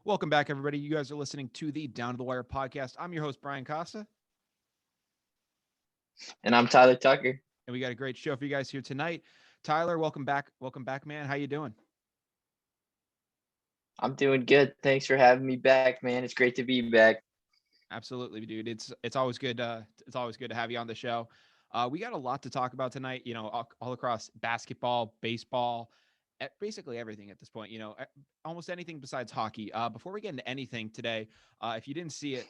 Welcome back, everybody. You guys are listening to the Down to the Wire podcast. I'm your host, Brian Costa, And I'm Tyler Tucker. and we got a great show for you guys here tonight. Tyler, welcome back. Welcome back, man. How you doing? I'm doing good. Thanks for having me back, man. It's great to be back. Absolutely, dude. It's always good. It's always good to have you on the show. We got a lot to talk about tonight. You know, all across basketball, baseball, basically everything at this point. You know, almost anything besides hockey. Before we get into anything today, if you didn't see it,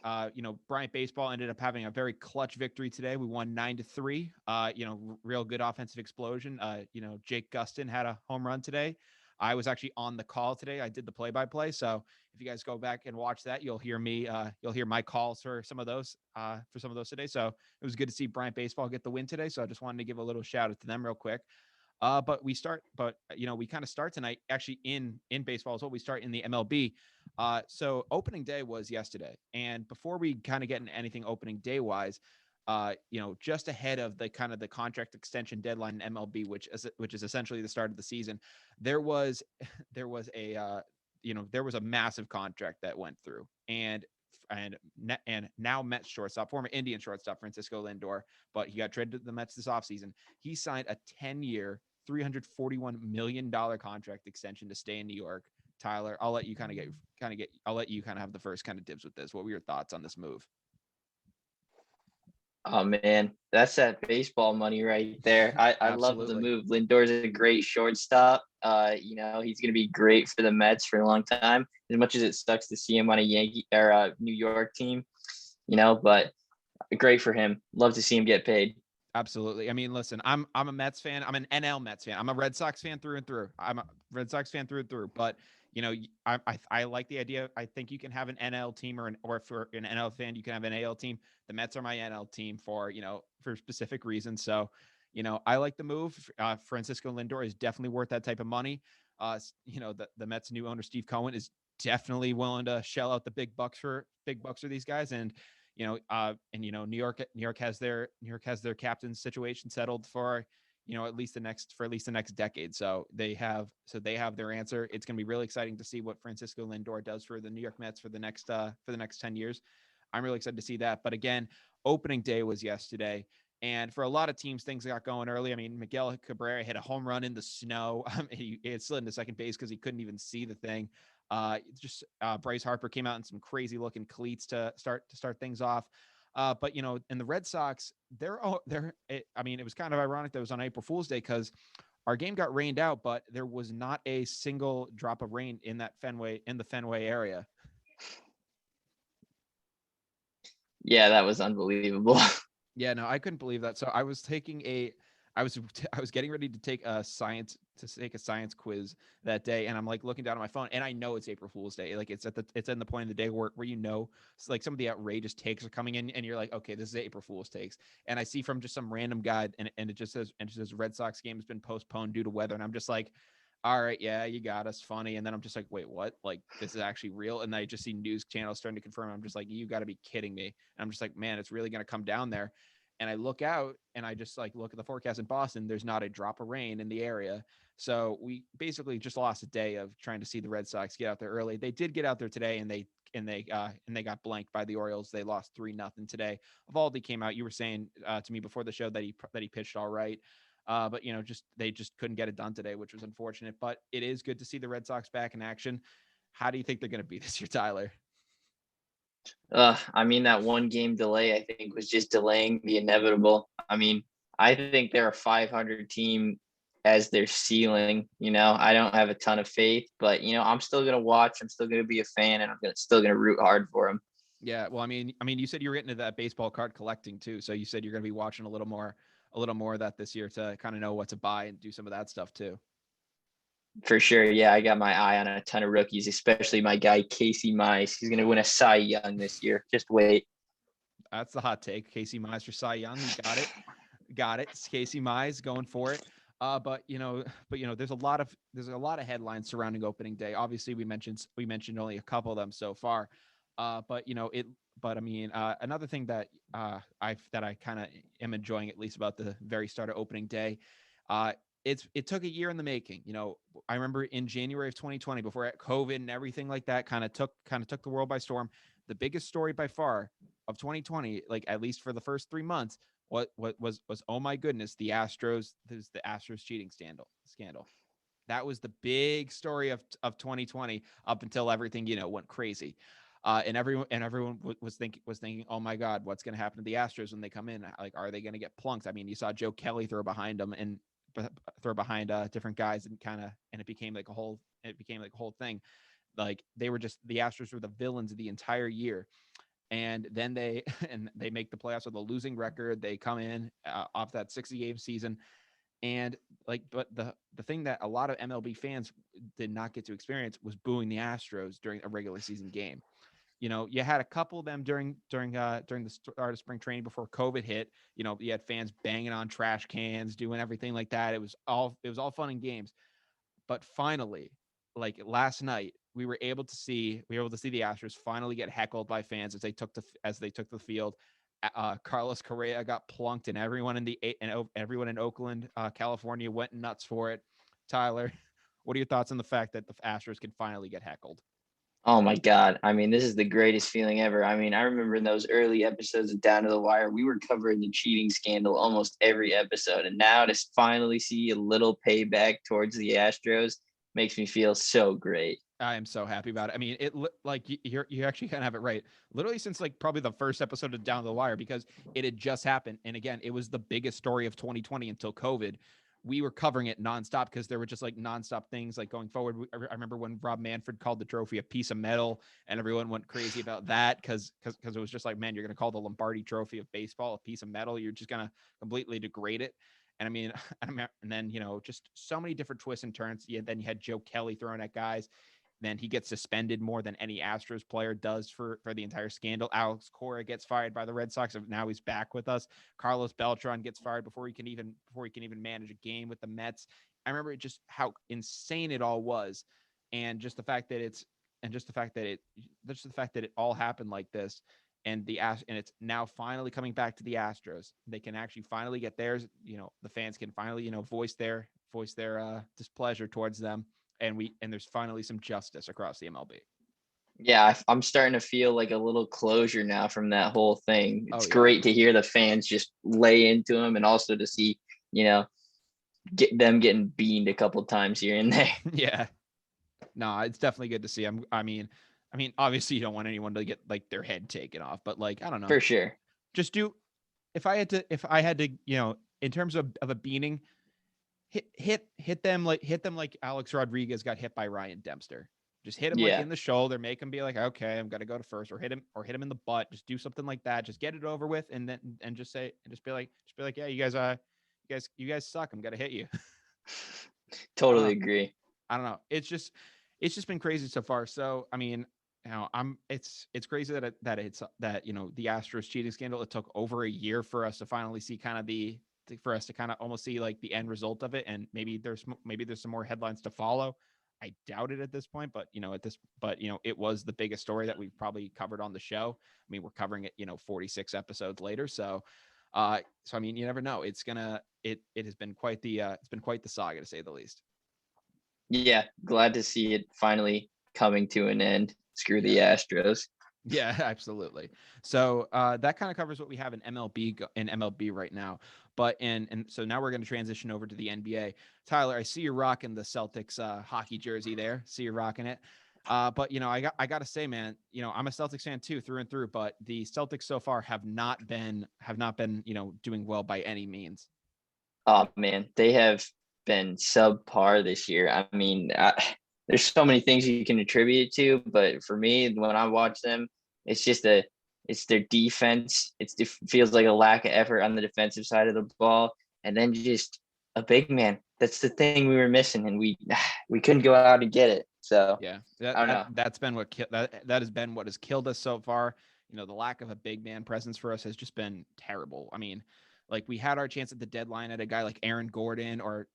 Bryant baseball ended up having a very clutch victory today. We won 9-3. Real good offensive explosion. Jake Gustin had a home run today. I was actually on the call today. I did the play-by-play. So if you guys go back and watch that, you'll hear me. You'll hear my calls for some of those today. So it was good to see Bryant baseball get the win today. So I just wanted to give a little shout out to them real quick. But we kind of start tonight actually in baseball as well. We start in the MLB. So opening day was yesterday, and before we kind of get into anything opening day wise, just ahead of the kind of the contract extension deadline in MLB, which is essentially the start of the season, there was a massive contract that went through, and now Mets shortstop, former Indian shortstop Francisco Lindor, but he got traded to the Mets this offseason. He signed a 10-year, $341 million contract extension to stay in New York. Tyler, I'll let you I'll let you kind of have the first kind of dibs with this. What were your thoughts on this move? Oh man, that's that baseball money right there. I love the Absolutely. move. Lindor's a great shortstop. He's gonna be great for the Mets for a long time. As much as it sucks to see him on a Yankee or a New York team, but great for him. Love to see him get paid. Absolutely. I mean, listen, I'm a Mets fan. I'm an NL Mets fan. I'm a Red Sox fan through and through. I'm a Red Sox fan through and through. But I like the idea. I think you can have an NL team or for an NL fan, you can have an AL team. The Mets are my NL team for specific reasons. So, I like the move. Francisco Lindor is definitely worth that type of money. The Mets' new owner Steve Cohen is definitely willing to shell out the big bucks for these guys. And New York has their captain situation settled for at least the next decade. So they have their answer. It's going to be really exciting to see what Francisco Lindor does for the New York Mets for the next 10 years. I'm really excited to see that. But again, opening day was yesterday. And for a lot of teams, things got going early. I mean, Miguel Cabrera hit a home run in the snow. He slid into second base because he couldn't even see the thing. Bryce Harper came out in some crazy looking cleats to start things off. But in the Red Sox, it was kind of ironic that it was on April Fool's Day because our game got rained out, but there was not a single drop of rain in the Fenway area. Yeah, that was unbelievable. Yeah, no, I couldn't believe that. So I was getting ready to take a science quiz that day, and I'm like looking down at my phone, and I know it's April Fool's Day. Like it's in the point of the day where it's like some of the outrageous takes are coming in, and you're like, okay, this is April Fool's takes. And I see from just some random guy, and it just says Red Sox game has been postponed due to weather, and I'm just like, all right, yeah, you got us, funny. And then I'm just like, wait, what? Like this is actually real? And I just see news channels starting to confirm. I'm just like, you got to be kidding me. And I'm just like, man, it's really going to come down there. And I look out and I just like look at the forecast in Boston. There's not a drop of rain in the area. So we basically just lost a day of trying to see the Red Sox get out there early. They did get out there today, and they got blanked by the Orioles. They lost 3-0 today. Evaldi came out. You were saying to me before the show that he pitched all right. But they just couldn't get it done today, which was unfortunate. But it is good to see the Red Sox back in action. How do you think they're going to be this year, Tyler? That 1 game delay, I think, was just delaying the inevitable. I think they're a 500 team as their ceiling. I don't have a ton of faith, but I'm still gonna watch. I'm still gonna be a fan, and still gonna root hard for them. Yeah, well, you said you were getting into that baseball card collecting too. So you said you're going to be watching a little more of that this year to kind of know what to buy and do some of that stuff too. For sure, yeah, I got my eye on a ton of rookies, especially my guy Casey Mize. He's gonna win a Cy Young this year. Just wait. That's the hot take. Casey Mize for Cy Young. You got it. Got it. It's Casey Mize going for it. But there's a lot of headlines surrounding opening day. Obviously, we mentioned only a couple of them so far. Another thing that I kind of am enjoying, at least about the very start of opening day, it took a year in the making. I remember in January of 2020, before COVID and everything like that kind of took the world by storm. The biggest story by far of 2020, like at least for the first 3 months, what was oh my goodness, the Astros cheating scandal. That was the big story of 2020 up until everything went crazy. And everyone was thinking, oh my God, what's going to happen to the Astros when they come in? Like, are they going to get plunked? I mean, you saw Joe Kelly throw behind them and throw behind different guys, and it became like a whole thing. Like, the Astros were the villains of the entire year. And then they they make the playoffs with a losing record. They come in off that 60-game season. And but the thing that a lot of MLB fans did not get to experience was booing the Astros during a regular season game. You had a couple of them during the start of spring training before COVID hit. You had fans banging on trash cans, doing everything like that. It was all fun and games. But finally, like last night, we were able to see the Astros finally get heckled by fans as they took the field. Carlos Correa got plunked, and everyone in Oakland, California, went nuts for it. Tyler, what are your thoughts on the fact that the Astros can finally get heckled? Oh my God. I mean, this is the greatest feeling ever. I mean, I remember in those early episodes of Down to the Wire, we were covering the cheating scandal almost every episode. And now to finally see a little payback towards the Astros makes me feel so great. I am so happy about it. I mean, you actually kind of have it right. Literally since like probably the first episode of Down the Wire, because it had just happened, and again, it was the biggest story of 2020 until COVID. We were covering it nonstop because there were just like nonstop things like going forward. I remember when Rob Manfred called the trophy a piece of metal, and everyone went crazy about that because it was just like, man, you're going to call the Lombardi Trophy of baseball a piece of metal? You're just going to completely degrade it. And I mean, and then just so many different twists and turns. Then you had Joe Kelly throwing at guys. Then he gets suspended more than any Astros player does for the entire scandal. Alex Cora gets fired by the Red Sox, and now he's back with us. Carlos Beltran gets fired before he can even manage a game with the Mets. I remember just how insane it all was, and just the fact that it all happened like this, and it's now finally coming back to the Astros. They can actually finally get theirs. The fans can finally voice their displeasure towards them, and there's finally some justice across the MLB. Yeah, I'm starting to feel like a little closure now from that whole thing. It's yeah. Great to hear the fans just lay into them, and also to see, get them getting beamed a couple times here and there. Yeah. No, it's definitely good to see. I mean, obviously you don't want anyone to get like their head taken off, but like, I don't know. For sure. Just if I had to, in terms of a beating, hit them like Alex Rodriguez got hit by Ryan Dempster. Just hit him like in the shoulder, make him be like, okay, I'm gonna go to first, or hit him in the butt. Just do something like that. Just get it over with, and just be like, yeah, you guys suck. I'm gonna hit you. Totally agree. I don't know. It's just been crazy so far. So I mean, it's crazy that the Astros cheating scandal. It took over a year for us to finally see almost see like the end result of it, and maybe there's some more headlines to follow. I doubt it at this point, but it was the biggest story that we've probably covered on the show. I mean, we're covering it 46 episodes later, so I mean, you never know. It has been quite the saga, to say the least. Yeah, glad to see it finally coming to an end. Screw the Astros. Yeah, absolutely. So that kind of covers what we have in MLB right now. But and so now we're going to transition over to the NBA. Tyler, I see you're rocking the Celtics hockey jersey there. See you rocking it. But I got to say, man, I'm a Celtics fan too, through and through. But the Celtics so far have not been doing well by any means. Oh man, they have been subpar this year. I mean, there's so many things you can attribute it to, but for me, when I watch them, it's their defense. It feels like a lack of effort on the defensive side of the ball, and then just a big man. That's the thing we were missing, and we couldn't go out and get it. So yeah, I don't know. That's been that has been what has killed us so far. The lack of a big man presence for us has just been terrible. I mean, like, we had our chance at the deadline at a guy like Aaron Gordon or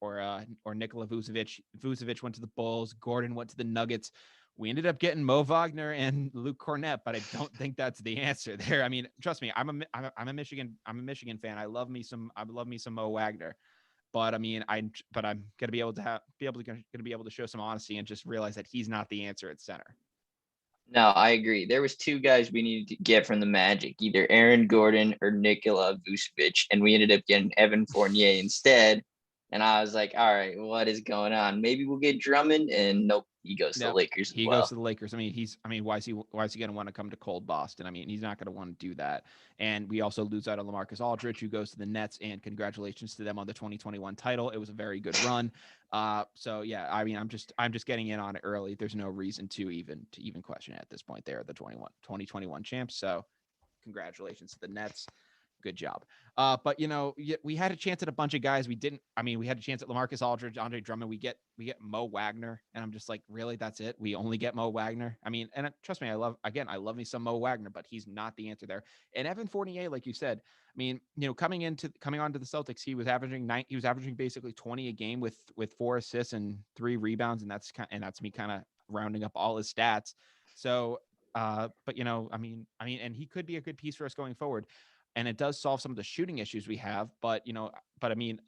Nikola Vucevic. Vucevic went to the Bulls. Gordon went to the Nuggets. We ended up getting Mo Wagner and Luke Cornett, but I don't think that's the answer there. I mean, trust me, I'm a Michigan fan. I love me some Mo Wagner. But I mean, I'm gonna be able to gonna be able to show some honesty and just realize that he's not the answer at center. No, I agree. There was two guys we needed to get from the Magic, either Aaron Gordon or Nikola Vucevic, and we ended up getting Evan Fournier instead. And I was like, all right, what is going on? Maybe we'll get Drummond, and nope, he goes to the No, Lakers as he goes well. to the Lakers. I mean, why is he going to want to come to cold Boston? I mean, he's not going to want to do that. And we also lose out on LaMarcus Aldridge, who goes to the Nets. And congratulations to them on the 2021 title. It was a very good run. So yeah, I mean, I'm just getting in on it early. There's no reason to even question it at this point. They're the 2021 champs. So congratulations to the Nets. Good job. But we had a chance at a bunch of guys. We didn't. I mean, we had a chance at LaMarcus Aldridge, Andre Drummond. We get Mo Wagner, and I'm just like, really? That's it? We only get Mo Wagner? I mean, and trust me, I love me some Mo Wagner, but he's not the answer there. And Evan Fournier, like you said, I mean, coming onto the Celtics, he was averaging basically 20 a game with 4 assists and 3 rebounds, and that's me kind of rounding up all his stats. So, but I mean, and he could be a good piece for us going forward. And it does solve some of the shooting issues we have. But I mean,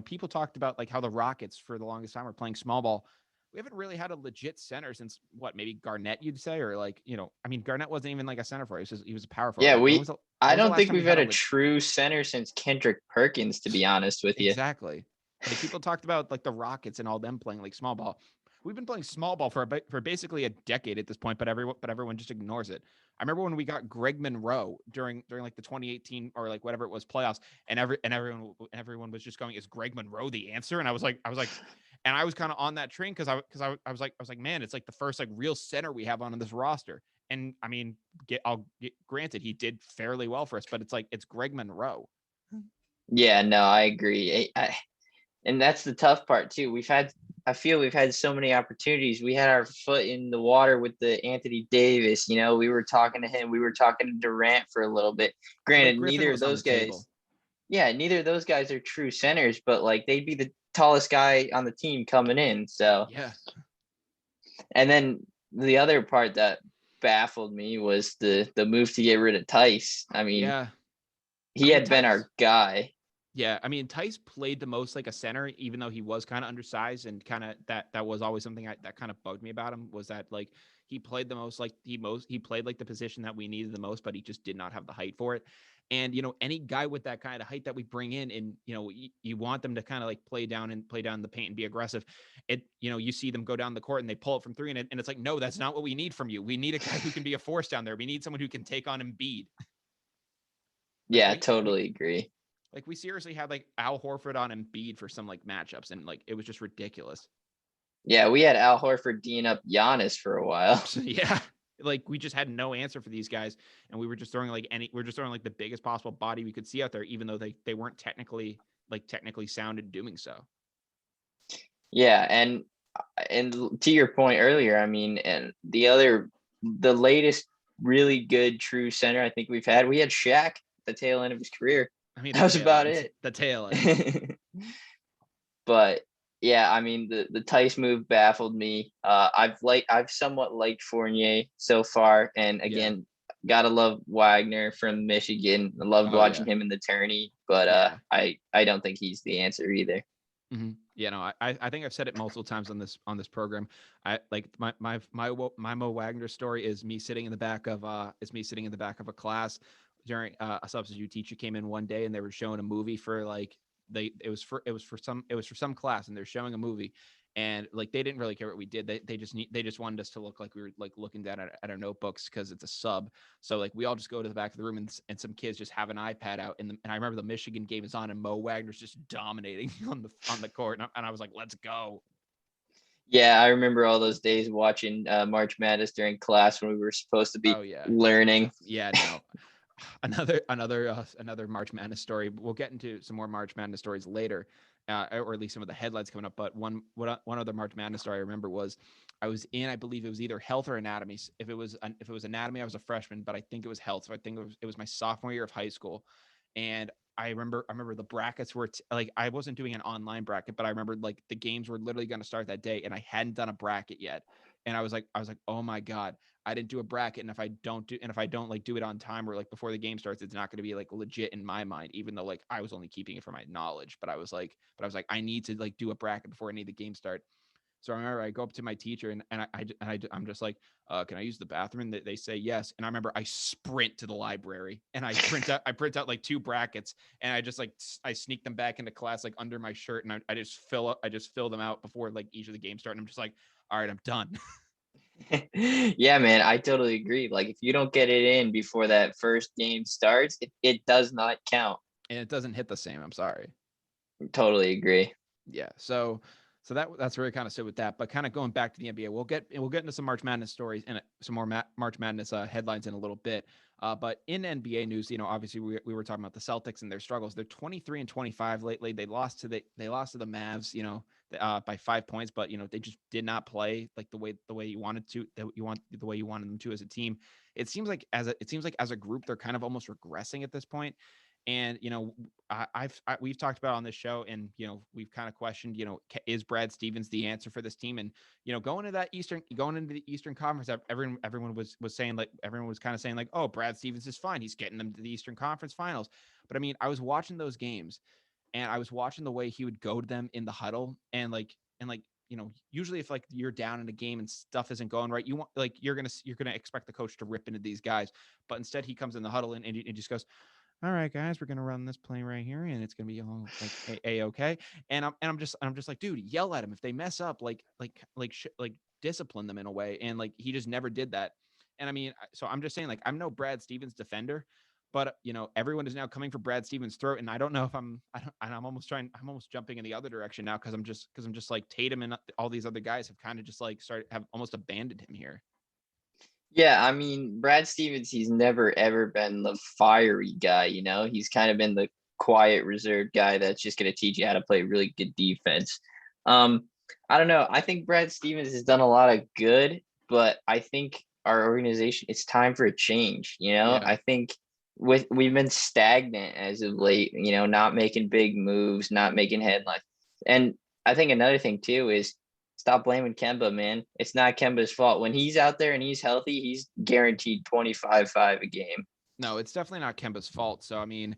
people talked about like how the Rockets for the longest time were playing small ball. We haven't really had a legit center since maybe Garnett, you'd say, or like, I mean, Garnett wasn't even like a center for us. He was a power forward. Yeah, Like, when I was the don't last think time we we've had had a a true center since Kendrick Perkins, to be honest with you. exactly. Like people talked about like the Rockets and all them playing like small ball. We've been playing small ball for basically a decade at this point, but everyone just ignores it. I remember when we got Greg Monroe during like the 2018 or like whatever it was playoffs, and everyone was just going, "Is Greg Monroe the answer?" And I was like, and I was kind of on that train because I was like, man, it's like the first like real center we have on this roster. And I mean, granted, he did fairly well for us, but it's Greg Monroe. Yeah, no, I agree. And that's the tough part too. I feel we've had so many opportunities. We had our foot in the water with the Anthony Davis. We were talking to him. We were talking to Durant for a little bit. Blake Granted, Griffin neither of was on those the table. guys, yeah, neither of those guys are true centers, but like they'd be the tallest guy on the team coming in. So, Yeah. and then the other part that baffled me was the move to get rid of Tice. I mean, Yeah. he had been our guy. Yeah, I mean, Tice played the most like a center, even though he was kind of undersized, and kind of that was always something that kind of bugged me about him, was that like he played the most like he played like the position that we needed the most, but he just did not have the height for it. And any guy with that kind of height that we bring in, and you want them to kind of like play down the paint and be aggressive. You see them go down the court and they pull it from 3, and it's like, no, that's not what we need from you. We need a guy who can be a force down there. We need someone who can take on Embiid. Yeah, totally agree. Like we seriously had like Al Horford on Embiid for some like matchups, and like it was just ridiculous. Yeah, we had Al Horford D'ing up Giannis for a while. So, yeah, like we just had no answer for these guys, and we were just throwing like the biggest possible body we could see out there, even though they weren't technically sound in doing so. Yeah, and to your point earlier, I mean, and the latest really good true center I think we had Shaq at the tail end of his career. I mean, that was about it. The tail end. But yeah, I mean the Tice move baffled me. I've somewhat liked Fournier so far, and again, gotta love Wagner from Michigan. I loved watching him in the tourney, but I don't think he's the answer either. Mm-hmm. Yeah, no, I think I've said it multiple times on this program. I like my Mo Wagner story is me sitting in the back of a class during a substitute teacher came in one day, and they were showing a movie for like it was for some class, and they're showing a movie, and like they didn't really care what we did. They just wanted us to look like we were like looking down at our notebooks because it's a sub. So like we all just go to the back of the room, and some kids just have an iPad out, and I remember the Michigan game is on, and Mo Wagner's just dominating on the court, and I was like, let's go. Yeah, I remember all those days watching March Madness during class when we were supposed to be learning. Yeah, no. Another March Madness story. We'll get into some more March Madness stories later, or at least some of the headlines coming up. But one other March Madness story I remember was I was in, I believe it was either health or anatomy. If it was anatomy, I was a freshman, but I think it was health. So I think it was my sophomore year of high school, and I remember the brackets were like I wasn't doing an online bracket, but I remember like the games were literally going to start that day, and I hadn't done a bracket yet. And I was like, oh my God, I didn't do a bracket. And if I don't like do it on time or like before the game starts, it's not going to be like legit in my mind, even though like I was only keeping it for my knowledge. But I was like, I need to like do a bracket before any of the game start. So I remember I go up to my teacher I'm just like, can I use the bathroom? They say yes. And I remember I sprint to the library and I print out like 2 brackets, and I just like, I sneak them back into class, like under my shirt. And I just fill them out before like each of the games start. And I'm just like, all right, I'm done. Yeah, man, I totally agree. Like if you don't get it in before that first game starts, it does not count. And it doesn't hit the same. I'm sorry. Totally agree. Yeah. So that's where I kind of sit with that. But kind of going back to the NBA, we'll get into some March Madness stories and some more March Madness headlines in a little bit. But in NBA news, obviously we were talking about the Celtics and their struggles. They're 23-25 lately. They lost to the Mavs, by 5 points, but they just did not play like the way you wanted to, the way you wanted them to as a team. It seems like as a group, they're kind of almost regressing at this point. And we've talked about on this show, and we've kind of questioned, is Brad Stevens the answer for this team? And going into the Eastern Conference, everyone was saying, like, everyone was kind of saying like, oh, Brad Stevens is fine, he's getting them to the Eastern Conference Finals. But I mean, I was watching those games, and I was watching the way he would go to them in the huddle, and usually if like you're down in a game and stuff isn't going right, you're gonna expect the coach to rip into these guys, but instead he comes in the huddle and he just goes, all right, guys, we're gonna run this play right here, and it's gonna be all like okay. And I'm just like, dude, yell at them if they mess up, like discipline them in a way. And like he just never did that. And I mean, so I'm just saying, like, I'm no Brad Stevens defender, but everyone is now coming for Brad Stevens' throat, and I don't know if I'm almost jumping in the other direction now because I'm just like Tatum and all these other guys have kind of just like have almost abandoned him here. Yeah, I mean, Brad Stevens, he's never ever been the fiery guy, He's kind of been the quiet, reserved guy that's just going to teach you how to play really good defense. Um, I don't know. I think Brad Stevens has done a lot of good, but I think our organization, it's time for a change, Yeah. I think we've been stagnant as of late, not making big moves, not making headlines. And I think another thing too is stop blaming Kemba, man. It's not Kemba's fault. When he's out there and he's healthy, he's guaranteed 25-5 a game. No, it's definitely not Kemba's fault. So I mean,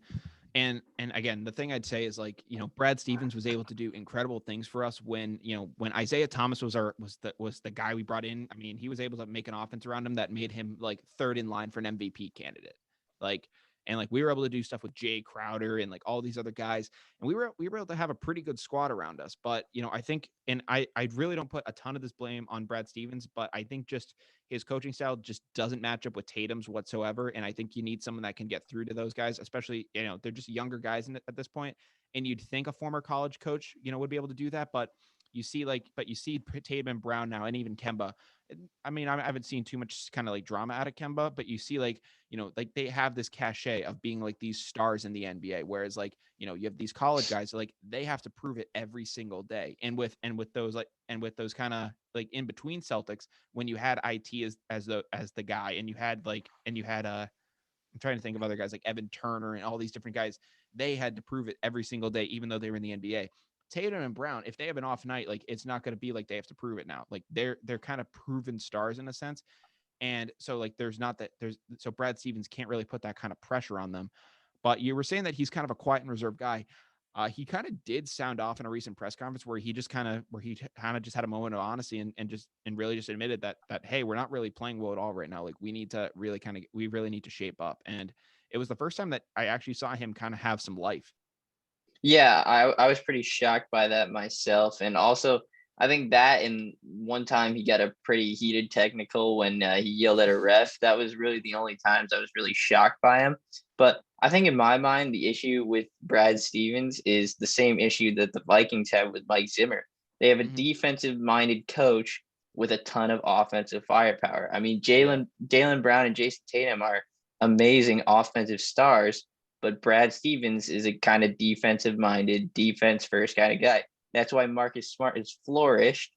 and again, the thing I'd say is, like, Brad Stevens was able to do incredible things for us when Isaiah Thomas was the guy we brought in. I mean, he was able to make an offense around him that made him like third in line for an MVP candidate. Like, and like we were able to do stuff with Jay Crowder and like all these other guys, and we were able to have a pretty good squad around us. But I think, and I really don't put a ton of this blame on Brad Stevens, but I think just his coaching style just doesn't match up with Tatum's whatsoever. And I think you need someone that can get through to those guys, especially, they're just younger guys at this point. And you'd think a former college coach, would be able to do that. But you see Tatum and Brown now, and even Kemba. I mean, I haven't seen too much kind of like drama out of Kemba, but you see like they have this cachet of being like these stars in the NBA. Whereas like, you have these college guys, like they have to prove it every single day. And with those kind of like in between Celtics, when you had IT as the guy, and you had I'm trying to think of other guys like Evan Turner and all these different guys, they had to prove it every single day, even though they were in the NBA. Tatum and Brown, if they have an off night, like it's not going to be like they have to prove it now. Like they're kind of proven stars in a sense. And so like so Brad Stevens can't really put that kind of pressure on them. But you were saying that he's kind of a quiet and reserved guy. He kind of did sound off in a recent press conference where he kind of just had a moment of honesty and really just admitted that hey, we're not really playing well at all right now. Like we really need to shape up. And it was the first time that I actually saw him kind of have some life. Yeah, I was pretty shocked by that myself. And also, I think that in one time he got a pretty heated technical when he yelled at a ref. That was really the only times I was really shocked by him. But I think in my mind, the issue with Brad Stevens is the same issue that the Vikings have with Mike Zimmer. They have a defensive minded coach with a ton of offensive firepower. I mean, Jaylen Brown and Jason Tatum are amazing offensive stars, but Brad Stevens is a kind of defensive minded, defense first kind of guy. That's why Marcus Smart has flourished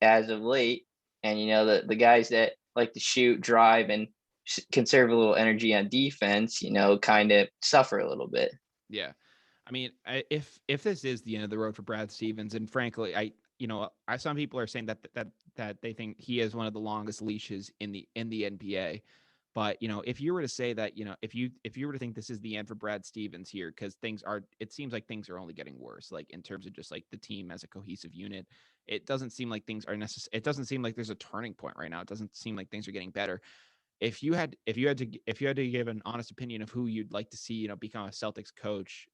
as of late. And, the guys that like to shoot, drive, and conserve a little energy on defense, kind of suffer a little bit. Yeah. I mean, if this is the end of the road for Brad Stevens, and frankly, some people are saying that they think he is one of the longest leashes in the NBA. But if you were to say that, if you were to think this is the end for Brad Stevens here, because it seems like things are only getting worse, like in terms of just like the team as a cohesive unit. It doesn't seem like things are necessary. It doesn't seem like there's a turning point right now. It doesn't seem like things are getting better. If you had to give an honest opinion of who you'd like to see, become a Celtics coach,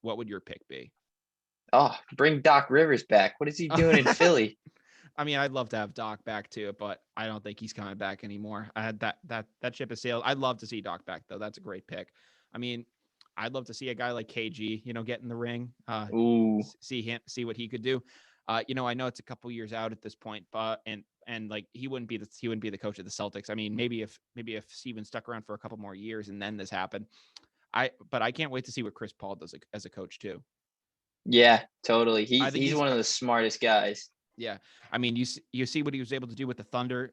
what would your pick be? Oh, bring Doc Rivers back. What is he doing in Philly? I mean, I'd love to have Doc back too, but I don't think he's coming back anymore. I had that ship has sailed. I'd love to see Doc back though. That's a great pick. I mean, I'd love to see a guy like KG, get in the ring, Ooh, see what he could do. I know it's a couple years out at this point, but and like he wouldn't be the coach of the Celtics. I mean, maybe if Steven stuck around for a couple more years and then this happened. But I can't wait to see what Chris Paul does as a coach too. yeah, totally. I think He's he's one of the smartest guys. Yeah, I mean, you see what he was able to do with the Thunder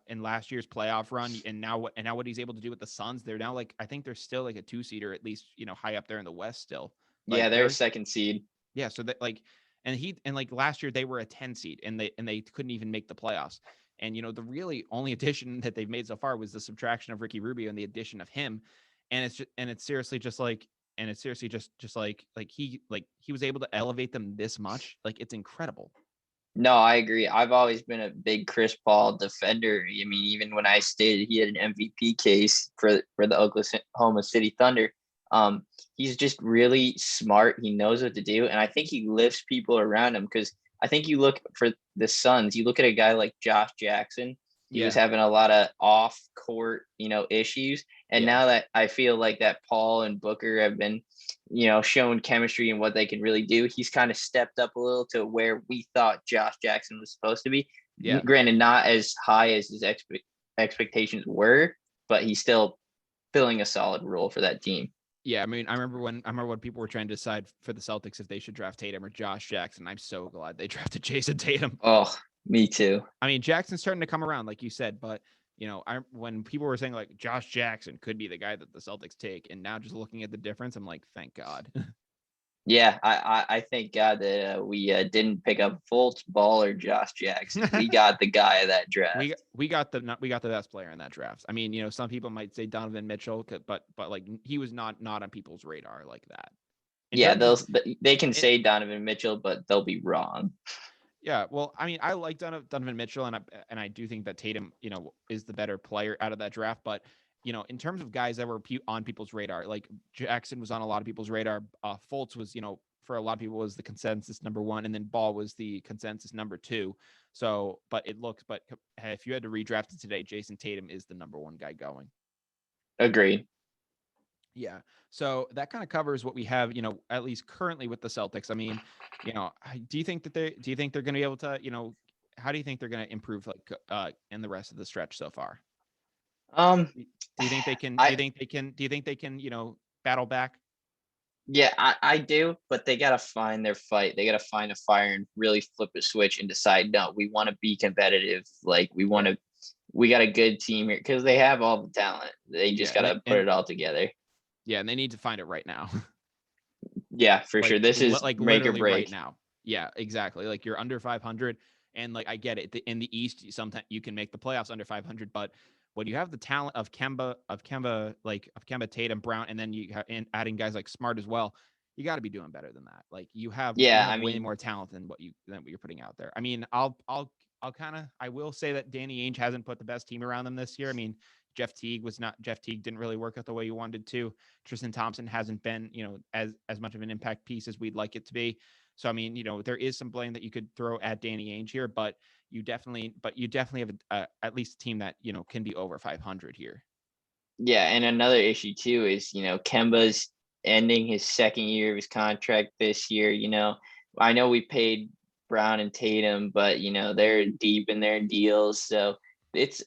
in last year's playoff run, and now what he's able to do with the Suns. They're now like I think they're still like a 2-seeder, at least high up there in the West still. Yeah, Like they're a they're second seed. yeah, so that like and like last year they were a 10 seed and they couldn't even make the playoffs. And the really only addition that they've made so far was the subtraction of Ricky Rubio and the addition of him. It's seriously just like he was able to elevate them this much. Like it's incredible. No, I agree. I've always been a big Chris Paul defender. I mean, even when I stated he had an MVP case for the Oklahoma City Thunder, he's just really smart. He knows what to do, and I think he lifts people around him. Because I think you look for the Suns, you look at a guy like Josh Jackson. He was having a lot of off court, issues, and Yeah. now that I feel like that Paul and Booker have been shown chemistry and what they can really do. He's kind of stepped up a little to where we thought Josh Jackson was supposed to be. Yeah. Granted, not as high as his expectations were, but he's still filling a solid role for that team. Yeah, I mean, I remember when people were trying to decide for the Celtics if they should draft Tatum or Josh Jackson. I'm so glad they drafted Jason Tatum. Oh, me too. I mean, Jackson's starting to come around, like you said, but when people were saying like Josh Jackson could be the guy that the Celtics take, and now just looking at the difference, I'm like, thank God. Yeah, I thank God that we didn't pick up Fultz, Ball, or Josh Jackson. We got the guy of that draft. we got the best player in that draft. I mean, some people might say Donovan Mitchell, but like he was not on people's radar like that. They can say Donovan Mitchell, but they'll be wrong. Yeah, well, I mean, I like Donovan Mitchell, and I do think that Tatum, is the better player out of that draft. But in terms of guys that were on people's radar, like Jackson was on a lot of people's radar. Fultz was, for a lot of people was the consensus number one, and then Ball was the consensus number two. So, but if you had to redraft it today, Jason Tatum is the number one guy going. Agreed. Yeah. So that kind of covers what we have, at least currently with the Celtics. I mean, do you think they're going to be able to, how do you think they're going to improve in the rest of the stretch so far? Do you think they can, do you think they can, battle back? Yeah, I do, but they got to find their fight. They got to find a fire and really flip a switch and decide, no, we want to be competitive. Like we got a good team here because they have all the talent. They just got to put it all together. Yeah, and they need to find it right now. Yeah, for sure. This is like make or break right now. Yeah, exactly. Like you're under 500, and like I get it. In the East, sometimes you can make the playoffs under 500, but when you have the talent of Kemba, Tatum, Brown, and then adding guys like Smart as well, you got to be doing better than that. Like you have way more talent than what you're putting out there. I mean, I will say that Danny Ainge hasn't put the best team around them this year. I mean, Jeff Teague didn't really work out the way you wanted to. Tristan Thompson hasn't been, as much of an impact piece as we'd like it to be. So, I mean, there is some blame that you could throw at Danny Ainge here, but you definitely have at least a team that, can be over 500 here. Yeah. And another issue too is, Kemba's ending his second year of his contract this year. I know we paid Brown and Tatum, but they're deep in their deals. So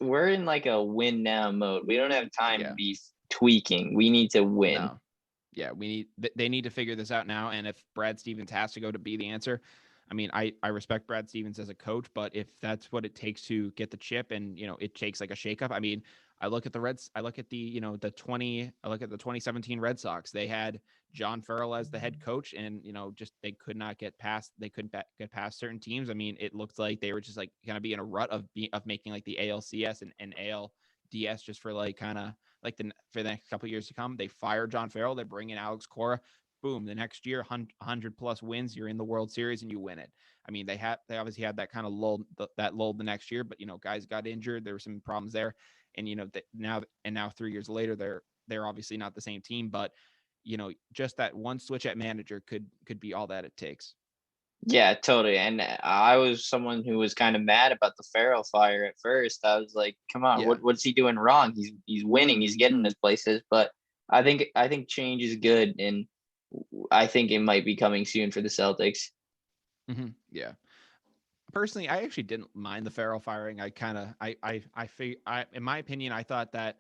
we're in like a win now mode. We don't have time to be tweaking. We need to win. No. Yeah, they need to figure this out now. And if Brad Stevens has to go to be the answer, I mean, I respect Brad Stevens as a coach, but if that's what it takes to get the chip and, it takes like a shakeup. I mean, I look at the Reds, I look at I look at the 2017 Red Sox. They had John Farrell as the head coach and, just they could not they couldn't get past certain teams. I mean, it looked like they were just like going to be in a rut of making like the ALCS and ALDS just for like kind of like for the next couple of years to come. They fire John Farrell, they bring in Alex Cora. Boom, the next year, 100 plus wins, you're in the World Series and you win it. I mean, they obviously had that kind of lull, that lull the next year, but guys got injured. There were some problems there, and now 3 years later, they're obviously not the same team, but just that one switch at manager could be all that it takes. Yeah, totally. And I was someone who was kind of mad about the Farrell fire at first. I was like, come on, Yeah. what's he doing wrong? He's winning, he's getting his places, but I think change is good, and I think it might be coming soon for the Celtics. Mm-hmm. Yeah. Personally, I actually didn't mind the Farrell firing. I kind of, in my opinion, I thought that,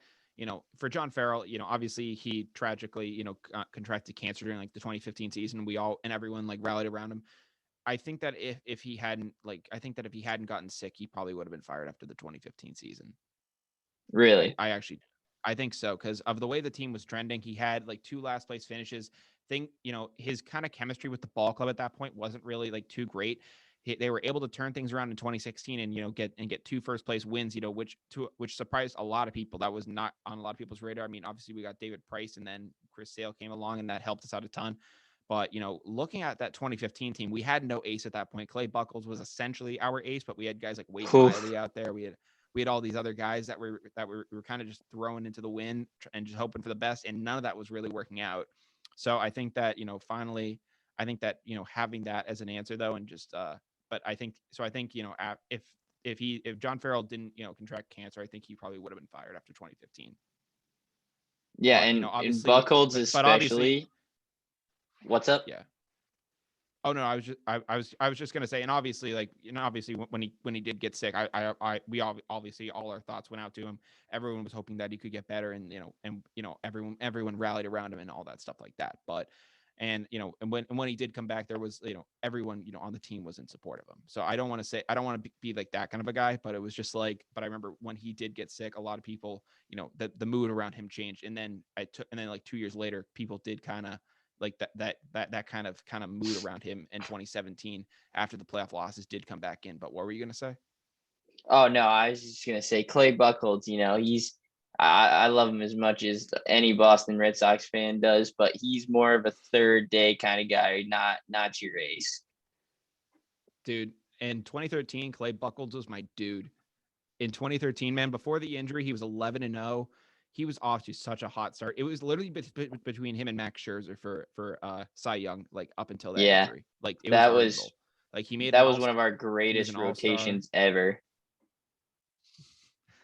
for John Farrell, obviously he tragically, contracted cancer during like the 2015 season. Everyone like rallied around him. I think that if he hadn't gotten sick, he probably would have been fired after the 2015 season. Really? I think so, because of the way the team was trending. He had like 2 last place finishes. His kind of chemistry with the ball club at that point wasn't really like too great. They were able to turn things around in 2016 and get 2 first place wins, which surprised a lot of people. That was not on a lot of people's radar. I mean, obviously we got David Price and then Chris Sale came along and that helped us out a ton. But looking at that 2015 team, we had no ace at that point. Clay Buchholz was essentially our ace, but we had guys like Wade Miley out there. We had all these other guys that were kind of just thrown into the wind and just hoping for the best, and none of that was really working out. So I think that finally, I think that having that as an answer though, and just but I think if John Farrell didn't contract cancer, I think he probably would have been fired after 2015. Yeah, But and obviously, Buchholz but obviously, especially. What's up? yeah. Oh no, I was just gonna say, and obviously, like obviously when he did get sick, we obviously all our thoughts went out to him. Everyone was hoping that he could get better, and everyone rallied around him and all that stuff like that. But and when he did come back, there was everyone on the team was in support of him. So I don't want to be like that kind of a guy, but it was just like, but I remember when he did get sick, a lot of people, the mood around him changed, and then like 2 years later, people did kind of like that kind of mood around him in 2017 after the playoff losses did come back in. But what were you gonna say? Oh no, I was just gonna say Clay Buchholz. I love him as much as any Boston Red Sox fan does, but he's more of a third day kind of guy, not your ace. Dude, in 2013, Clay Buchholz was my dude. In 2013, man, before the injury, he was 11-0. He was off to such a hot start. It was literally between him and Max Scherzer for Cy Young, like up until that Yeah, injury. Like it was that arguable. was Like he made that an was all. one of our He was greatest an all-star. rotations ever.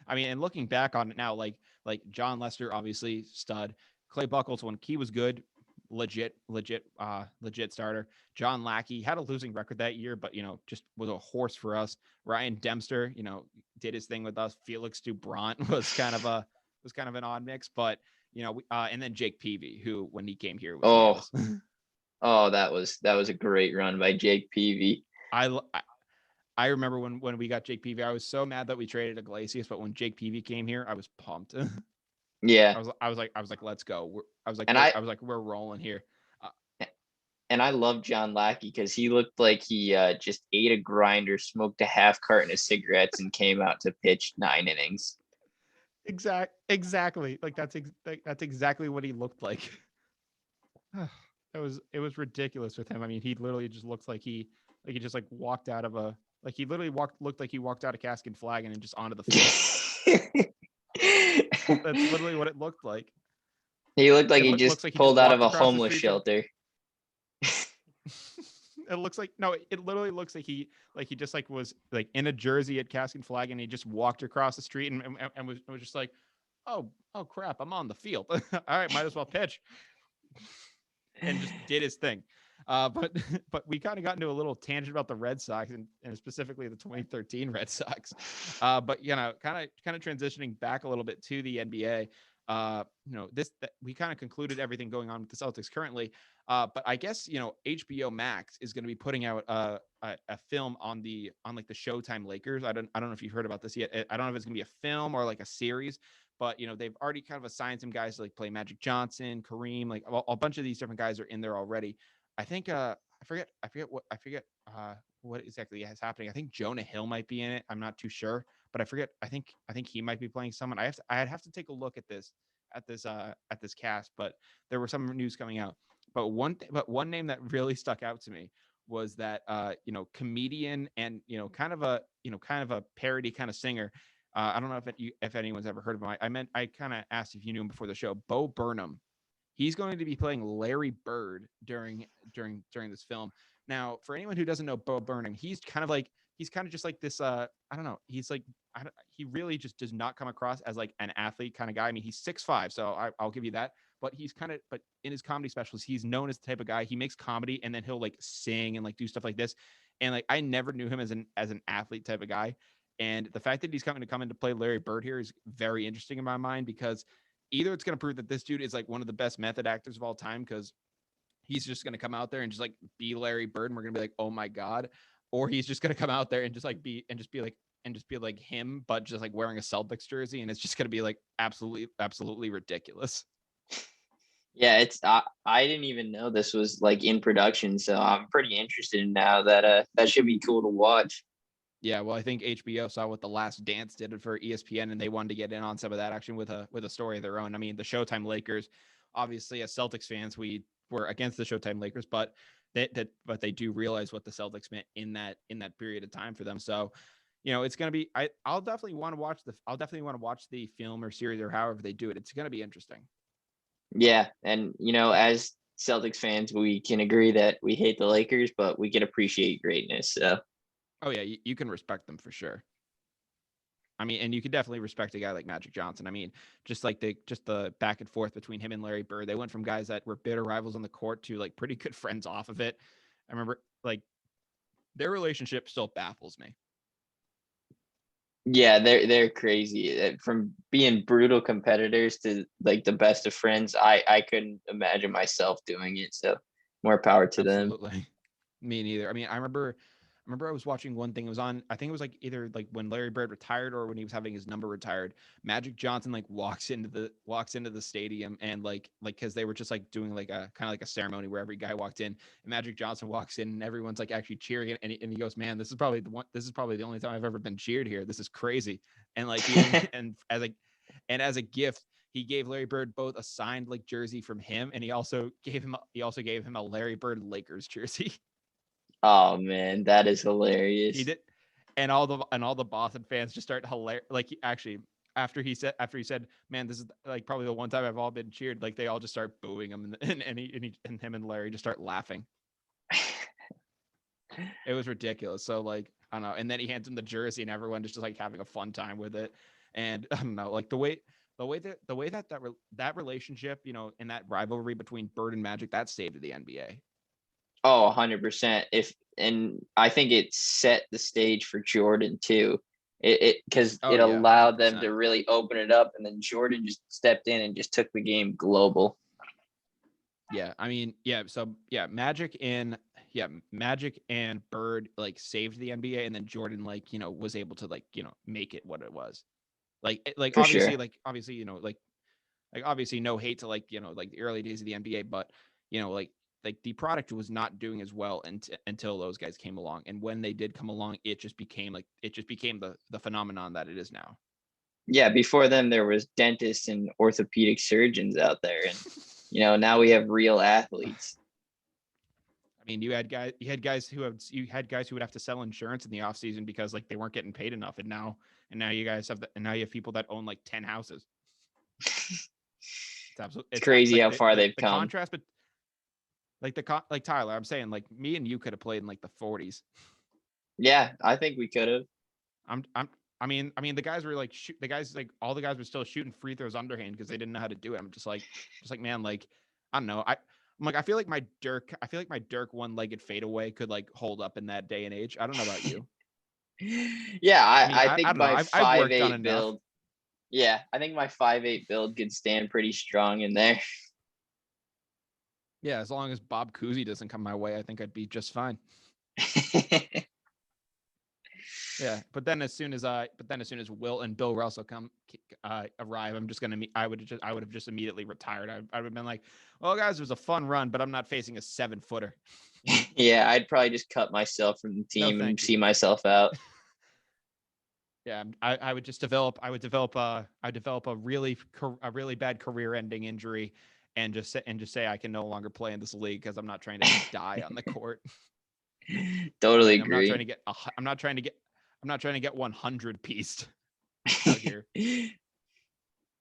I mean, and looking back on it now, like John Lester, obviously stud. Clay Buchholz, when he was good, legit starter. John Lackey had a losing record that year, but just was a horse for us. Ryan Dempster, did his thing with us. Felix Dubront was kind of an odd mix, but and then Jake Peavy, who when he came here was nails. Oh, that was a great run by Jake Peavy. I remember when we got Jake Peavy, I was so mad that we traded Iglesias, but when Jake Peavy came here, I was pumped. Yeah, I was like, let's go. I was like, we're rolling here. And I love John Lackey because he looked like he just ate a grinder, smoked a half carton of cigarettes, and came out to pitch 9 innings. Exactly. Like that's exactly what he looked like. It was ridiculous with him. I mean, he literally just looks like he just like walked out of a like he literally looked like he walked out of Cask and Flagon and just onto the field. That's literally what it looked like. He looked like he just pulled out of a homeless shelter. It looks like it literally looks like he just like was like in a jersey at Cask and Flagon and he just walked across the street and was just like, oh crap, I'm on the field. All right, might as well pitch. And just did his thing. But we kind of got into a little tangent about the Red Sox and specifically the 2013 Red Sox. But kind of transitioning back a little bit to the NBA. we kind of concluded everything going on with the Celtics currently. But I guess, HBO Max is going to be putting out a film on like the Showtime Lakers. I don't know if you've heard about this yet. I don't know if it's going to be a film or like a series, but they've already kind of assigned some guys to like play Magic Johnson, Kareem, like a bunch of these different guys are in there already. I think what exactly is happening. I think Jonah Hill might be in it. I'm not too sure, but I forget. I think he might be playing someone. I'd have to take a look at this cast, but there were some news coming out. But one name that really stuck out to me was that comedian and kind of a parody kind of singer. I don't know if anyone's ever heard of him. I kind of asked if you knew him before the show. Bo Burnham. He's going to be playing Larry Bird during this film. Now, for anyone who doesn't know Bo Burnham, he's kind of just like this. I don't know. He's like he really just does not come across as like an athlete kind of guy. I mean, he's 6'5", so I'll give you that. But but in his comedy specials, he's known as the type of guy. He makes comedy and then he'll like sing and like do stuff like this. And like I never knew him as an athlete type of guy. And the fact that he's coming to play Larry Bird here is very interesting in my mind, because either it's going to prove that this dude is like one of the best method actors of all time, because he's just going to come out there and just like be Larry Bird and we're going to be like, oh my God. Or he's just going to come out there and just be like him, but just like wearing a Celtics jersey. And it's just going to be like absolutely ridiculous. Yeah, I didn't even know this was like in production, so I'm pretty interested now. That should be cool to watch. Yeah, well, I think HBO saw what The Last Dance did for ESPN, and they wanted to get in on some of that action with a story of their own. I mean, the Showtime Lakers, obviously, as Celtics fans, we were against the Showtime Lakers, but they do realize what the Celtics meant in that period of time for them. So, it's going to be. I'll definitely want to watch the film or series or however they do it. It's going to be interesting. Yeah, and as Celtics fans, we can agree that we hate the Lakers, but we can appreciate greatness. So. Oh yeah, you can respect them for sure. I mean, and you can definitely respect a guy like Magic Johnson. I mean, just the back and forth between him and Larry Bird. They went from guys that were bitter rivals on the court to like pretty good friends off of it. I remember like their relationship still baffles me. Yeah, they're crazy. From being brutal competitors to like the best of friends, I couldn't imagine myself doing it. So more power to them. Absolutely. Me neither. I mean, I remember I was watching one thing. It was on, I think it was like either like when Larry Bird retired or when he was having his number retired. Magic Johnson like walks into the stadium and like because they were just like doing like a kind of like a ceremony where every guy walked in, and Magic Johnson walks in and everyone's like actually cheering, and he goes, "Man, this is probably the only time I've ever been cheered here. This is crazy." And like and as a gift, he gave Larry Bird both a signed like jersey from him, and he also gave him a Larry Bird Lakers jersey. Oh man, that is hilarious. He did, and all the Boston fans just start hilarious. Like actually, after he said, "Man, this is like probably the one time I've all been cheered." Like they all just start booing him, and him and Larry just start laughing. It was ridiculous. So like I don't know, and then he hands him the jersey, and everyone just like having a fun time with it. And I don't know, like the way that relationship, and that rivalry between Bird and Magic, that saved the NBA. Oh, 100%. And I think it set the stage for Jordan too. It because Oh it yeah, allowed them 100%. to really open it up, and then Jordan just stepped in and just took the game global. Yeah, I mean, yeah. So yeah, Magic and Bird like saved the NBA, and then Jordan like was able to like make it what it was. Like For obviously sure. obviously no hate to like like the early days of the NBA, but like the product was not doing as well until those guys came along, and when they did come along, it just became the phenomenon that it is now. Yeah, before them there was dentists and orthopedic surgeons out there, and now we have real athletes. I mean, you had guys who would have to sell insurance in the off season because like they weren't getting paid enough, and now you guys have and now you have people that own like 10 houses. It's absolutely It's crazy like how far they've the come. contrast, but like Tyler, I'm saying like me and you could have played in like the 40s. Yeah, I think we could have. I mean, the guys were like all the guys were still shooting free throws underhand because they didn't know how to do it. I'm just like man, like I don't know. I'm like I feel like my Dirk one-legged fadeaway could like hold up in that day and age. I don't know about you. Yeah, I mean, I I think don't know. my I've five worked on eight enough. build. Yeah, I think my 5'8" build could stand pretty strong in there. Yeah, as long as Bob Cousy doesn't come my way, I think I'd be just fine. Yeah, but then as soon as Will and Bill Russell arrive, I would have just immediately retired. I would have been like, well, guys, it was a fun run, but I'm not facing a 7-footer. Yeah, I'd probably just cut myself from the No, team and thank you. see myself out. Yeah, I would just develop a really bad career-ending injury, and just say I can no longer play in this league because I'm not trying to die on the court. Totally Like, I'm not trying agree. to get 100 pieced out here.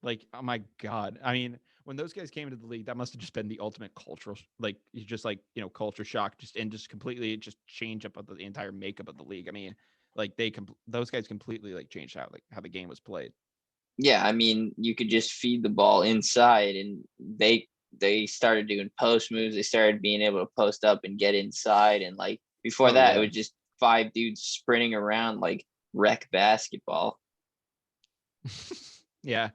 Like, oh my God. I mean, when those guys came into the league, that must have just been the ultimate cultural, culture shock, just completely just change up of the entire makeup of the league. I mean, like those guys completely like changed how the game was played. Yeah, I mean, you could just feed the ball inside, and they started doing post moves. They started being able to post up and get inside, and like before Oh that, it yeah. was just 5 dudes sprinting around like rec basketball. Yeah.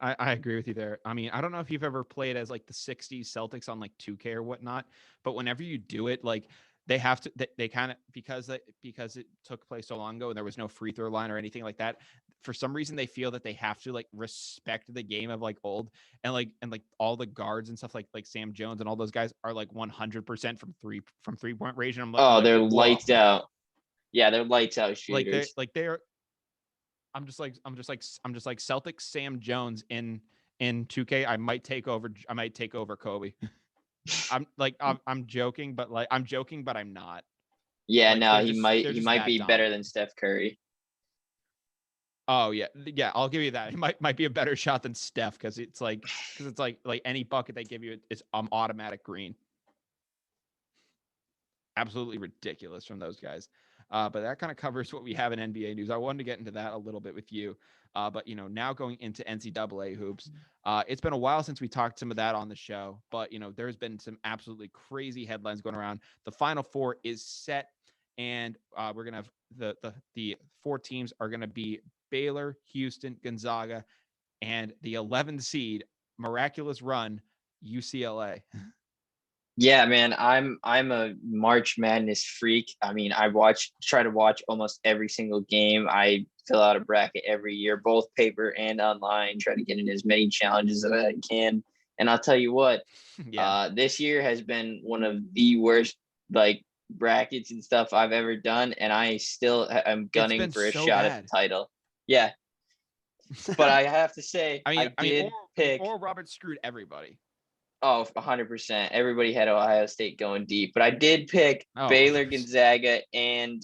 I agree with you there. I mean, I don't know if you've ever played as like the 60s Celtics on like 2K or whatnot, but whenever you do it, like they have to, they kind of, because it took place so long ago and there was no free throw line or anything like that. For some reason, they feel that they have to like respect the game of like old, and all the guards and stuff like Sam Jones and all those guys are like 100% from 3-point range. And I'm Oh, like, they're whoa, lights out. Yeah, they're lights out like shooters. they're I'm just like Celtics Sam Jones in 2K. I might take over Kobe. I'm joking, but I'm not. Yeah, Like no, they're he just might that be better dominant. than Steph Curry. Oh yeah, yeah. I'll give you that. It might be a better shot than Steph because it's like any bucket they give you is automatic green. Absolutely ridiculous from those guys. But that kind of covers what we have in NBA news. I wanted to get into that a little bit with you. But now going into NCAA hoops, it's been a while since we talked some of that on the show. But there's been some absolutely crazy headlines going around. The Final Four is set, and we're gonna have the 4 teams are gonna be Baylor, Houston, Gonzaga, and the 11th seed miraculous run UCLA. Yeah, man, I'm a March Madness freak. I mean, try to watch almost every single game. I fill out a bracket every year, both paper and online, try to get in as many challenges as I can. And I'll tell you what, Yeah, this year has been one of the worst like brackets and stuff I've ever done, and I still am it's gunning been for a so shot at bad. the title. Yeah, but I have to say, I I mean, did pick. or Robert screwed everybody. Oh, 100%. Everybody had Ohio State going deep, but I did pick Oh, Baylor, Gonzaga, and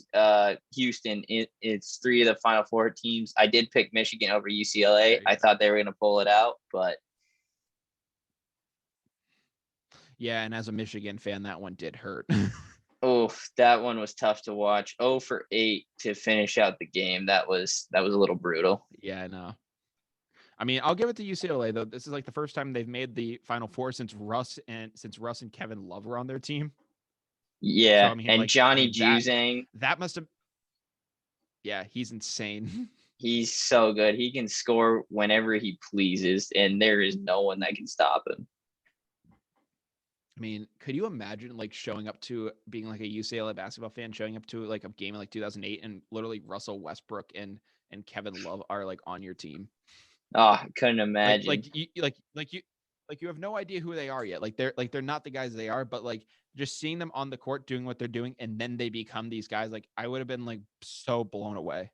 Houston. It's 3 of the Final Four teams. I did pick Michigan over UCLA. there you I go. thought they were going to pull it out, but Yeah, and as a Michigan fan, that one did hurt. oh, that one was tough to watch. 0 for 8 to finish out the game. That was a little brutal. Yeah, I know. I mean, I'll give it to UCLA though. This is like the first time they've made the Final Four since Russ and Kevin Love were on their team. So Yeah, and Johnny that Juzang, must have. Yeah, he's insane. he's so good. He can score whenever he pleases, and there is no one that can stop him. I mean, could you imagine like showing up to being like a UCLA basketball fan, showing up to like a game in like 2008, and literally Russell Westbrook and Kevin Love are like on your team? Oh, I couldn't like imagine. like you you have no idea who they are yet. They're not the guys they are, but like just seeing them on the court doing what they're doing, and then they become these guys. Like I would have been like so blown away.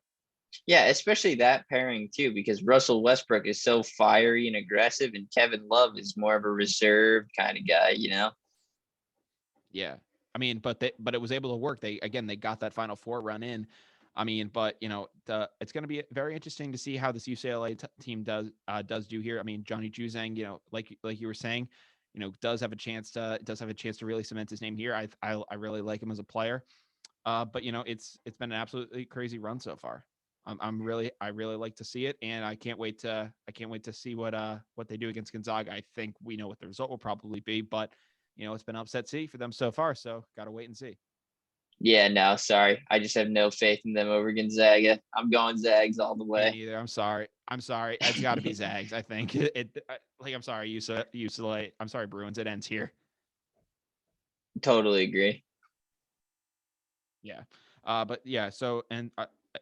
Yeah, especially that pairing too, because Russell Westbrook is so fiery and aggressive, and Kevin Love is more of a reserved kind of guy, you know? Yeah, I mean, but it was able to work. They got that Final Four run in. I mean, but it's going to be very interesting to see how this UCLA team does do here. I mean, Johnny Juzang, like you were saying, does have a chance to really cement his name here. I really like him as a player. But it's been an absolutely crazy run so far. I really like to see it, and I can't wait to see what they do against Gonzaga. I think we know what the result will probably be, but it's been upset city for them so far, so got to wait and see. Yeah, no, sorry. I just have no faith in them over Gonzaga. I'm going Zags all the Me way. neither. I'm sorry. I'm sorry. It's got to be Zags. I think I'm sorry, UCLA. I'm sorry, Bruins. It ends here. Totally agree. Yeah. But yeah. So and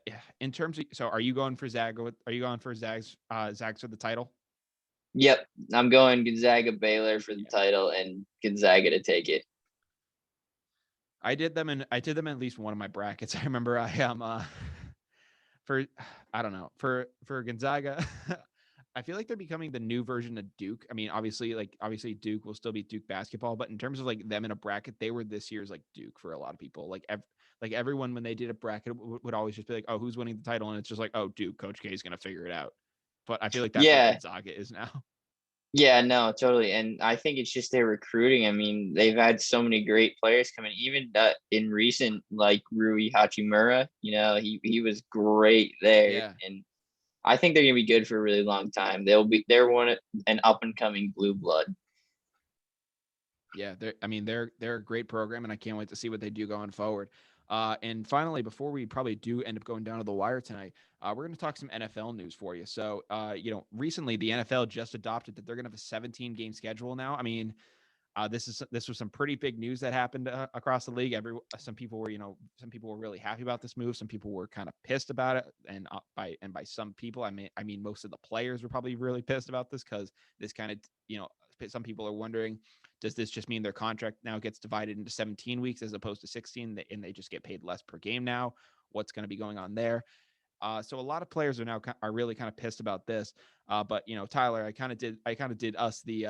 yeah, in terms of are you going for Zag? Are you going for Zags? Zags for the title? Yep, I'm going Gonzaga Baylor for the Yeah. title and Gonzaga to take it. I did them in at least one of my brackets. I remember I am for I don't know for Gonzaga. I feel like they're becoming the new version of Duke. I mean, obviously Duke will still be Duke basketball, but in terms of like them in a bracket, they were this year's like Duke for a lot of people. Like everyone when they did a bracket would always just be like, "Oh, who's winning the title?" And it's just like, "Oh, Duke. Coach K is going to figure it out." But I feel like that's what Yeah, Gonzaga is now. yeah, no, totally. And I think it's just their recruiting. I mean, they've had so many great players coming. Even in recent, like Rui Hachimura, he was great there, Yeah. and I think they're gonna be good for a really long time. They're an up and coming blue blood. Yeah, they're a great program, and I can't wait to see what they do going forward. And finally, before we probably do end up going down to the wire tonight, we're going to talk some NFL news for you. So, recently the NFL just adopted that they're going to have a 17 game schedule now. I mean, this was some pretty big news that happened across the league. Some people were really happy about this move. Some people were kind of pissed about it, and by some people, I mean most of the players were probably really pissed about this because this kind of some people are wondering, does this just mean their contract now gets divided into 17 weeks as opposed to 16, and they just get paid less per game now? What's going to be going on there? So a lot of players are really kind of pissed about this. But Tyler, I kind of did us the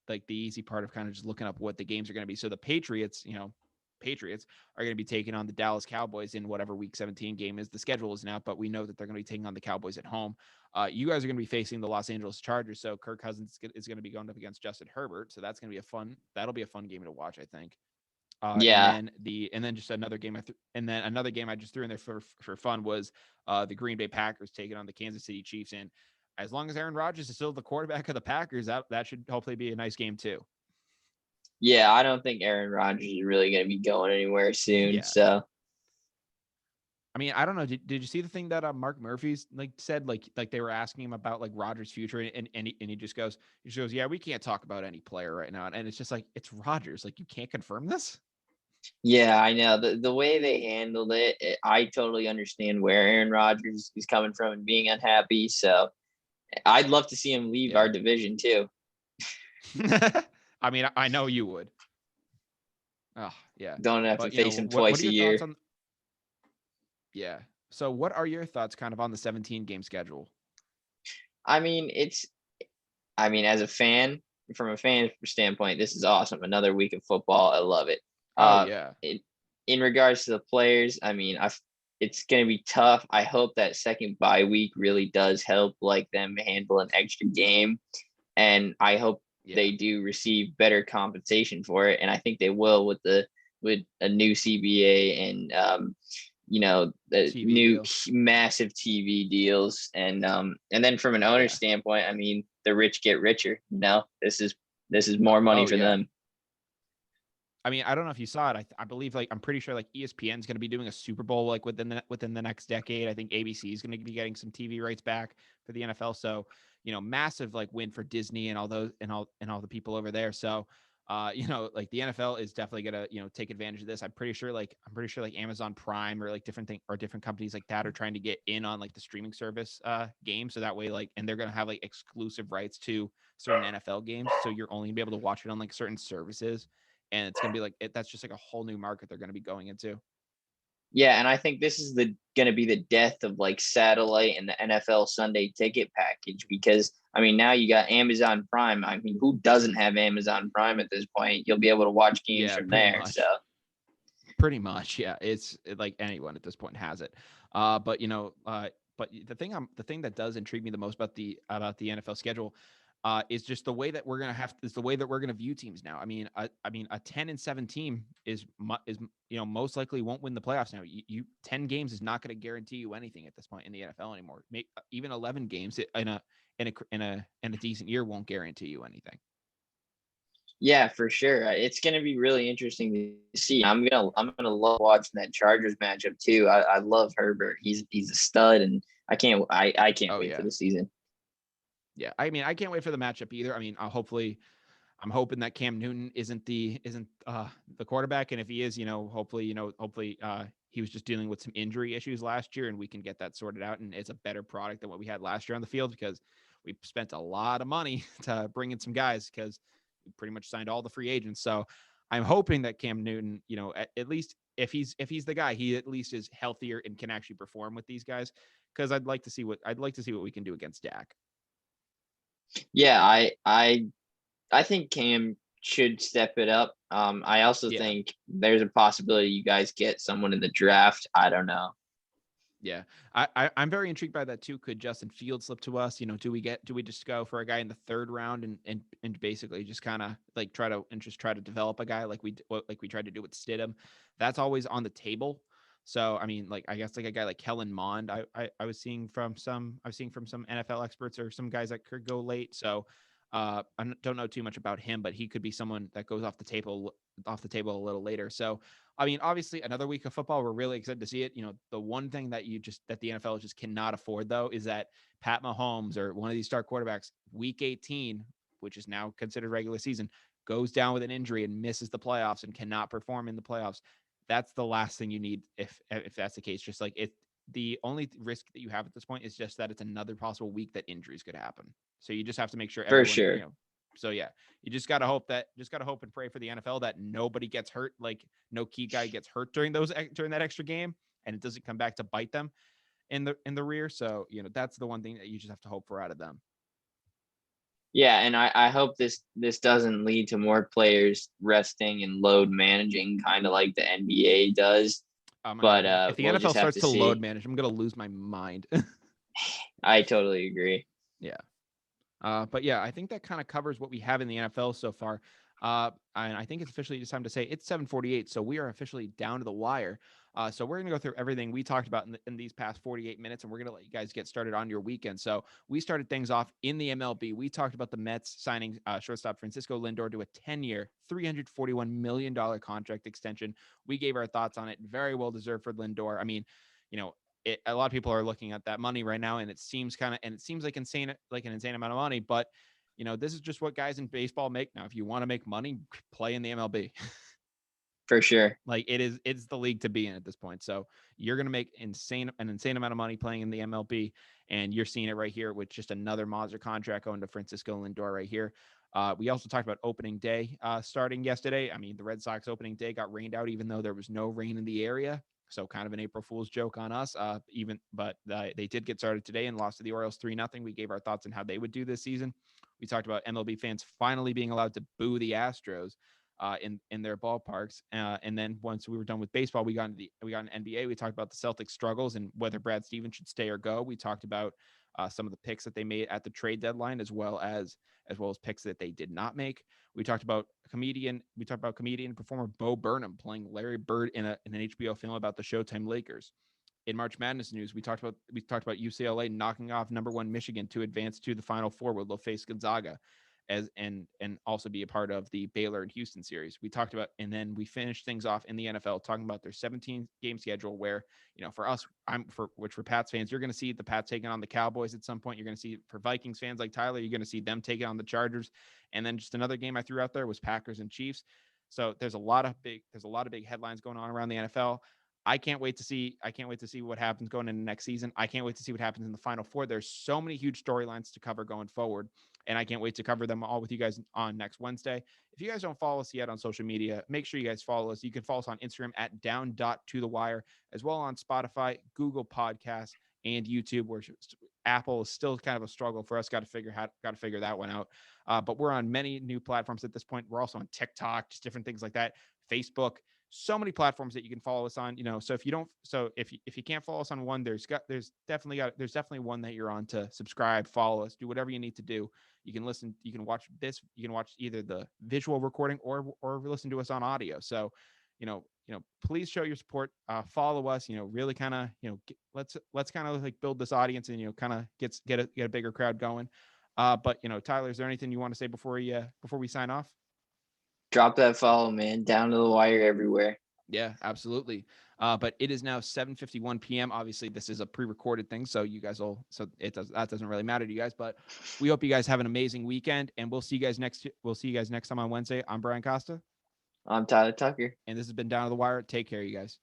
like the easy part of kind of just looking up what the games are going to be. So the Patriots are going to be taking on the Dallas Cowboys in whatever Week 17 game is. The schedule is now, but we know that they're going to be taking on the Cowboys at home. You guys are going to be facing the Los Angeles Chargers, so Kirk Cousins is going to be going up against Justin Herbert. So that's going to be that'll be a fun game to watch, I think. Yeah, And then just another game and then another game I just threw in there for fun was the Green Bay Packers taking on the Kansas City Chiefs. And as long as Aaron Rodgers is still the quarterback of the Packers, that should hopefully be a nice game too. yeah. I don't think Aaron Rodgers is really gonna be going anywhere soon. Yeah. So I mean, I don't know. Did you see the thing that Mark Murphy's said? Like they were asking him about like Rodgers' future, and he just goes, yeah, we can't talk about any player right now, and it's just like it's Rodgers. Like you can't confirm this. yeah, I know the way they handled it. I totally understand where Aaron Rodgers is coming from and being unhappy. So I'd love to see him leave Yeah. our division too. I mean, I know you would. Oh, yeah. Don't have to But face him what twice are a your thoughts year. on? Yeah. So what are your thoughts kind of on the 17 game schedule? I mean, as a fan, from a fan standpoint, this is awesome. Another week of football. I love it. Oh yeah. In regards to the players, I mean, it's going to be tough. I hope that second bye week really does help like them handle an extra game. And I hope Yeah. they do receive better compensation for it. And I think they will with a new CBA and the TV new deal. massive TV deals, and then from an owner Yeah. standpoint, I mean, the rich get richer. This is more money Oh for yeah. them. I mean, I don't know if you saw it. I believe I'm pretty sure like ESPN's going to be doing a Super Bowl like within the next decade. I think ABC is going to be getting some TV rights back for the NFL. So, massive like win for Disney and all those and all the people over there. So, like the NFL is definitely going to, take advantage of this. I'm pretty sure like Amazon Prime or like different companies like that are trying to get in on like the streaming service games. So that way and they're going to have like exclusive rights to certain NFL games. So you're only going to be able to watch it on like certain services, and it's going to be like that's just like a whole new market they're going to be going into. Yeah, and I think this is the going to be the death of like satellite and the NFL Sunday ticket package because I mean now you got Amazon Prime. I mean, who doesn't have Amazon Prime at this point? You'll be able to watch games Yeah, from pretty there. So much. Pretty much, yeah. Like anyone at this point has it. But the thing that does intrigue me the most about the NFL schedule is just the way that we're gonna view teams now. I mean, a 10-7 team is most likely won't win the playoffs now. 10 games is not going to guarantee you anything at this point in the NFL anymore. Even 11 games in a decent year won't guarantee you anything. Yeah, for sure. It's going to be really interesting to see. I'm gonna love watching that Chargers matchup too. I love Herbert. He's a stud, and I can't Oh wait for yeah. the season. Yeah. I mean, I can't wait for the matchup either. I mean, I'm hoping that Cam Newton isn't the quarterback, and if he is, hopefully he was just dealing with some injury issues last year, and we can get that sorted out, and it's a better product than what we had last year on the field because we spent a lot of money to bring in some guys because we pretty much signed all the free agents. So I'm hoping that Cam Newton, at least if he's the guy, he at least is healthier and can actually perform with these guys because I'd like to see what we can do against Dak. Yeah, I think Cam should step it up. I also Yeah. think there's a possibility you guys get someone in the draft. I don't know. Yeah, I'm very intrigued by that too. Could Justin Fields slip to us? Do we just go for a guy in the third round and basically just kind of like try to develop a guy like we tried to do with Stidham? That's always on the table. So I mean, like I guess like a guy like Kellen Mond, I was seeing from some NFL experts or some guys that could go late. So don't know too much about him, but he could be someone that goes off the table a little later. So I mean, obviously, another week of football. We're really excited to see it. The one thing that the NFL just cannot afford, though, is that Pat Mahomes or one of these star quarterbacks, week 18, which is now considered regular season, goes down with an injury and misses the playoffs and cannot perform in the playoffs. That's the last thing you need if that's the case. Just like it, the only risk that you have at this point is just that it's another possible week that injuries could happen. So you just have to make sure For everyone, sure. So yeah, you just gotta hope and pray for the NFL that nobody gets hurt, like no key guy gets hurt during that extra game, and it doesn't come back to bite them in the rear. So that's the one thing that you just have to hope for out of them. Yeah, and I hope this doesn't lead to more players resting and load managing, kind of like the NBA does. Oh my But god, if the we'll NFL just have starts to to load see. manage, I'm gonna lose my mind. I totally agree. Yeah. But yeah, I think that kind of covers what we have in the NFL so far. And I think it's officially just time to say it's 7:48, so we are officially down to the wire. So we're gonna go through everything we talked about in these past 48 minutes, and we're gonna let you guys get started on your weekend. So we started things off in the MLB. We talked about the Mets signing shortstop Francisco Lindor to a 10-year, $341 million contract extension. We gave our thoughts on it. Very well deserved for Lindor. I mean, you know, a lot of people are looking at that money right now, and it seems like an insane amount of money. But this is just what guys in baseball make now. If you want to make money, play in the MLB. For sure. Like it's the league to be in at this point. So you're gonna make an insane amount of money playing in the MLB, and you're seeing it right here with just another monster contract going to Francisco Lindor right here. We also talked about opening day starting yesterday. I mean, the Red Sox opening day got rained out, even though there was no rain in the area. So kind of an April Fool's joke on us. But they did get started today and lost to the Orioles 3-0. We gave our thoughts on how they would do this season. We talked about MLB fans finally being allowed to boo the Astros in their ballparks. And then once we were done with baseball, we got an NBA. We talked about the Celtics struggles and whether Brad Stevens should stay or go. We talked about some of the picks that they made at the trade deadline, as well as picks that they did not make. We talked about comedian and performer Bo Burnham playing Larry Bird in an HBO film about the Showtime Lakers. In March Madness news, we talked about UCLA knocking off number one Michigan to advance to the Final Four, where they'll face Gonzaga and also be a part of the Baylor and Houston series. We talked about, and then we finished things off in the NFL talking about their 17 game schedule where, for us, for Pats fans, you're going to see the Pats taking on the Cowboys at some point. You're going to see for Vikings fans like Tyler, you're going to see them taking on the Chargers. And then just another game I threw out there was Packers and Chiefs. So there's a lot of big headlines going on around the NFL. I can't wait to see what happens going into next season. I can't wait to see what happens in the Final Four. There's so many huge storylines to cover going forward, and I can't wait to cover them all with you guys on next Wednesday. If you guys don't follow us yet on social media, make sure you guys follow us. You can follow us on Instagram at down.tothewire, as well on Spotify, Google Podcasts, and YouTube, where Apple is still kind of a struggle for us. Got to figure that one out. But we're on many new platforms at this point. We're also on TikTok, just different things like that. Facebook, so many platforms that you can follow us on. So if you can't follow us on one, there's definitely one that you're on to subscribe, follow us, do whatever you need to do. You can listen, you can watch either the visual recording or listen to us on audio. So, please show your support, follow us, really kind of, let's kind of like build this audience and, kind of get a bigger crowd going. But Tyler, is there anything you want to say before we sign off? Drop that follow, man. Down to the wire everywhere. Yeah, absolutely. But it is now 7:51 p.m. Obviously, this is a pre-recorded thing, so you guys will. So that doesn't really matter to you guys. But we hope you guys have an amazing weekend, and we'll see you guys next. We'll see you guys next time on Wednesday. I'm Brian Costa, I'm Tyler Tucker. and this has been Down to the Wire. Take care, you guys.